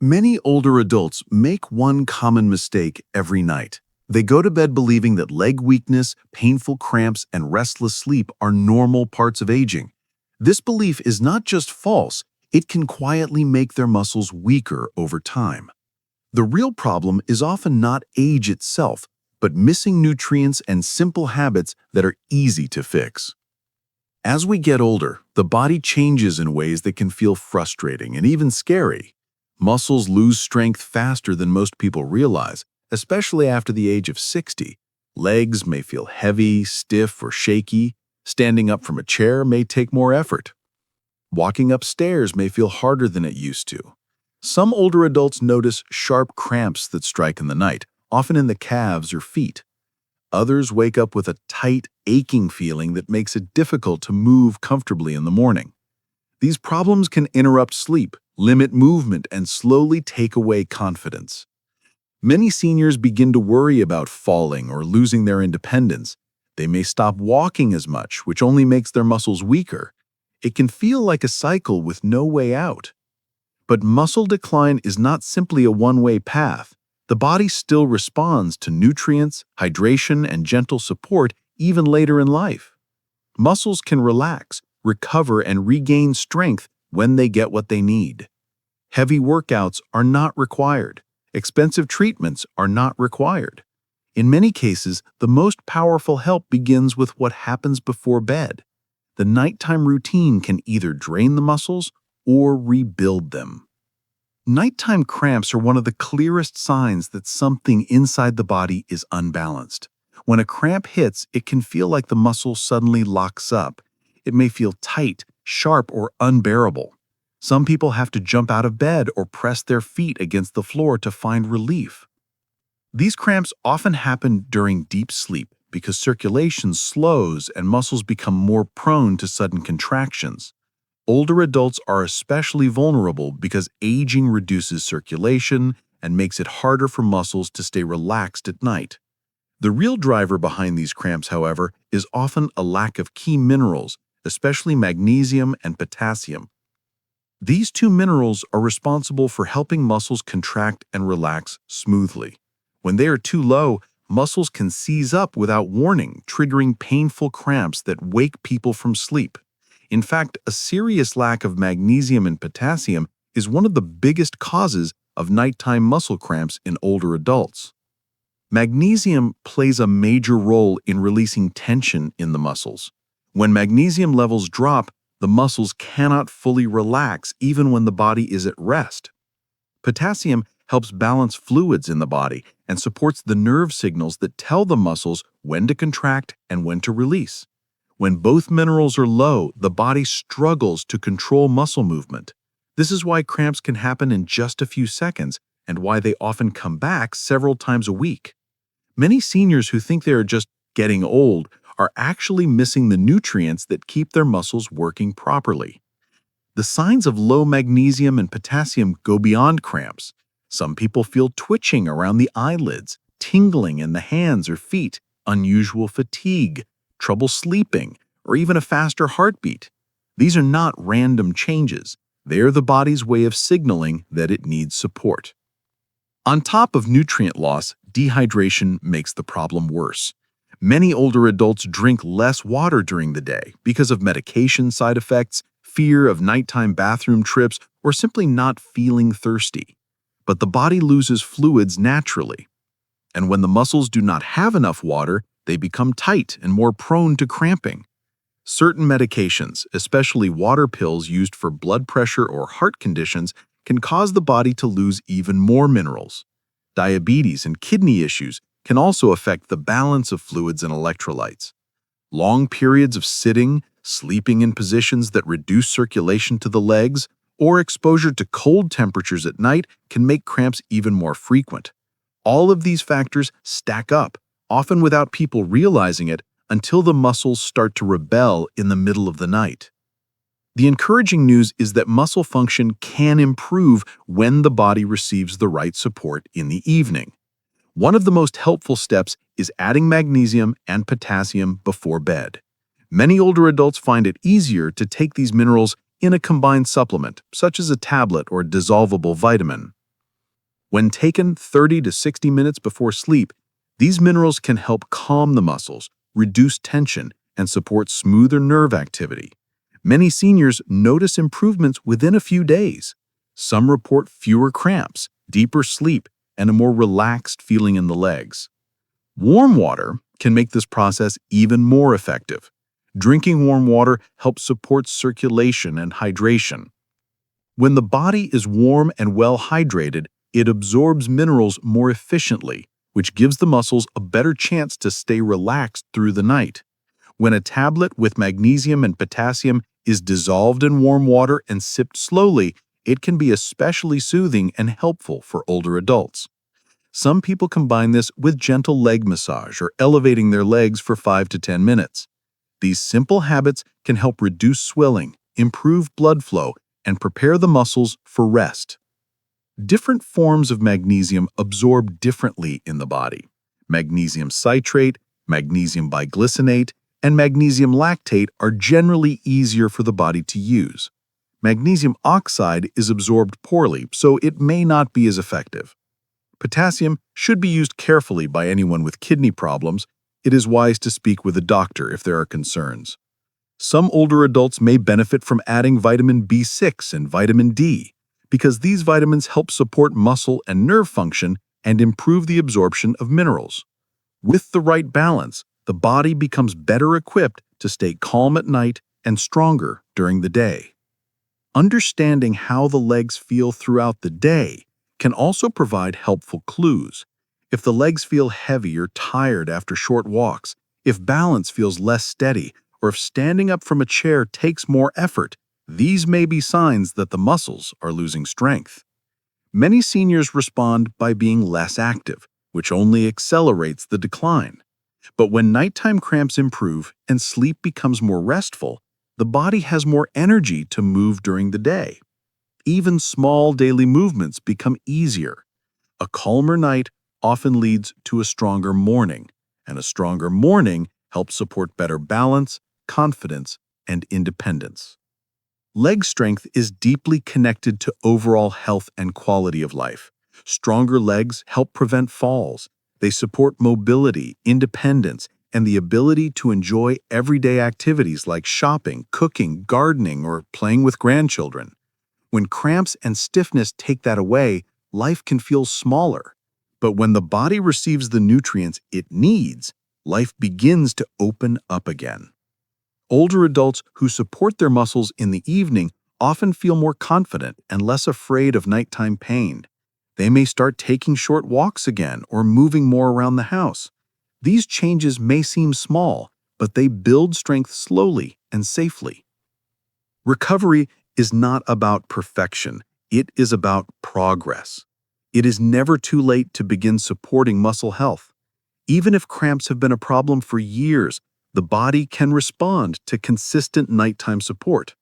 Many older adults make one common mistake every night. They go to bed believing that leg weakness, painful cramps, and restless sleep are normal parts of aging. This belief is not just false, it can quietly make their muscles weaker over time. The real problem is often not age itself, but missing nutrients and simple habits that are easy to fix. As we get older, the body changes in ways that can feel frustrating and even scary. Muscles lose strength faster than most people realize, especially after the age of 60. Legs may feel heavy, stiff, or shaky. Standing up from a chair may take more effort. Walking upstairs may feel harder than it used to. Some older adults notice sharp cramps that strike in the night, often in the calves or feet. Others wake up with a tight, aching feeling that makes it difficult to move comfortably in the morning. These problems can interrupt sleep, limit movement, and slowly take away confidence. Many seniors begin to worry about falling or losing their independence. They may stop walking as much, which only makes their muscles weaker. It can feel like a cycle with no way out. But muscle decline is not simply a one-way path. The body still responds to nutrients, hydration, and gentle support even later in life. Muscles can relax, recover, and regain strength when they get what they need. Heavy workouts are not required. Expensive treatments are not required. In many cases, the most powerful help begins with what happens before bed. The nighttime routine can either drain the muscles or rebuild them. Nighttime cramps are one of the clearest signs that something inside the body is unbalanced. When a cramp hits, it can feel like the muscle suddenly locks up. It may feel tight, sharp, or unbearable. Some people have to jump out of bed or press their feet against the floor to find relief. These cramps often happen during deep sleep because circulation slows and muscles become more prone to sudden contractions. Older adults are especially vulnerable because aging reduces circulation and makes it harder for muscles to stay relaxed at night. The real driver behind these cramps, however, is often a lack of key minerals, especially magnesium and potassium. These two minerals are responsible for helping muscles contract and relax smoothly. When they are too low, muscles can seize up without warning, triggering painful cramps that wake people from sleep. In fact, a serious lack of magnesium and potassium is one of the biggest causes of nighttime muscle cramps in older adults. Magnesium plays a major role in releasing tension in the muscles. When magnesium levels drop, the muscles cannot fully relax even when the body is at rest. Potassium helps balance fluids in the body and supports the nerve signals that tell the muscles when to contract and when to release. When both minerals are low, the body struggles to control muscle movement. This is why cramps can happen in just a few seconds and why they often come back several times a week. Many seniors who think they are just getting old are actually missing the nutrients that keep their muscles working properly. The signs of low magnesium and potassium go beyond cramps. Some people feel twitching around the eyelids, tingling in the hands or feet, unusual fatigue, trouble sleeping, or even a faster heartbeat. These are not random changes. They are the body's way of signaling that it needs support. On top of nutrient loss, dehydration makes the problem worse. Many older adults drink less water during the day because of medication side effects, fear of nighttime bathroom trips, or simply not feeling thirsty. But the body loses fluids naturally. And when the muscles do not have enough water, they become tight and more prone to cramping. Certain medications, especially water pills used for blood pressure or heart conditions, can cause the body to lose even more minerals. Diabetes and kidney issues can also affect the balance of fluids and electrolytes. Long periods of sitting, sleeping in positions that reduce circulation to the legs, or exposure to cold temperatures at night can make cramps even more frequent. All of these factors stack up, often without people realizing it, until the muscles start to rebel in the middle of the night. The encouraging news is that muscle function can improve when the body receives the right support in the evening. One of the most helpful steps is adding magnesium and potassium before bed. Many older adults find it easier to take these minerals in a combined supplement, such as a tablet or dissolvable vitamin. When taken 30 to 60 minutes before sleep, these minerals can help calm the muscles, reduce tension, and support smoother nerve activity. Many seniors notice improvements within a few days. Some report fewer cramps, deeper sleep, and a more relaxed feeling in the legs. Warm water can make this process even more effective. Drinking warm water helps support circulation and hydration. When the body is warm and well hydrated, it absorbs minerals more efficiently, which gives the muscles a better chance to stay relaxed through the night. When a tablet with magnesium and potassium is dissolved in warm water and sipped slowly, it can be especially soothing and helpful for older adults. Some people combine this with gentle leg massage or elevating their legs for 5 to 10 minutes. These simple habits can help reduce swelling, improve blood flow, and prepare the muscles for rest. Different forms of magnesium absorb differently in the body. Magnesium citrate, magnesium biglycinate, and magnesium lactate are generally easier for the body to use. Magnesium oxide is absorbed poorly, so it may not be as effective. Potassium should be used carefully by anyone with kidney problems. It is wise to speak with a doctor if there are concerns. Some older adults may benefit from adding vitamin B6 and vitamin D, because these vitamins help support muscle and nerve function and improve the absorption of minerals. With the right balance, the body becomes better equipped to stay calm at night and stronger during the day. Understanding how the legs feel throughout the day can also provide helpful clues. If the legs feel heavy or tired after short walks, if balance feels less steady, or if standing up from a chair takes more effort, these may be signs that the muscles are losing strength. Many seniors respond by being less active, which only accelerates the decline. But when nighttime cramps improve and sleep becomes more restful, the body has more energy to move during the day. Even small daily movements become easier. A calmer night often leads to a stronger morning, and a stronger morning helps support better balance, confidence, and independence. Leg strength is deeply connected to overall health and quality of life. Stronger legs help prevent falls. They support mobility, independence, and the ability to enjoy everyday activities like shopping, cooking, gardening, or playing with grandchildren. When cramps and stiffness take that away, life can feel smaller. But when the body receives the nutrients it needs, life begins to open up again. Older adults who support their muscles in the evening often feel more confident and less afraid of nighttime pain. They may start taking short walks again or moving more around the house. These changes may seem small, but they build strength slowly and safely. Recovery is not about perfection. It is about progress. It is never too late to begin supporting muscle health. Even if cramps have been a problem for years, the body can respond to consistent nighttime support.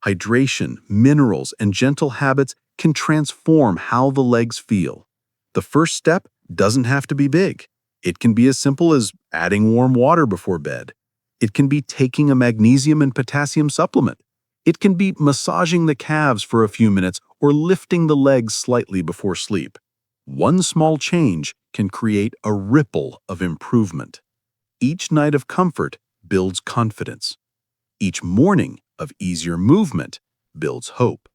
Hydration, minerals, and gentle habits can transform how the legs feel. The first step doesn't have to be big. It can be as simple as adding warm water before bed. It can be taking a magnesium and potassium supplement. It can be massaging the calves for a few minutes or lifting the legs slightly before sleep. One small change can create a ripple of improvement. Each night of comfort builds confidence. Each morning of easier movement builds hope.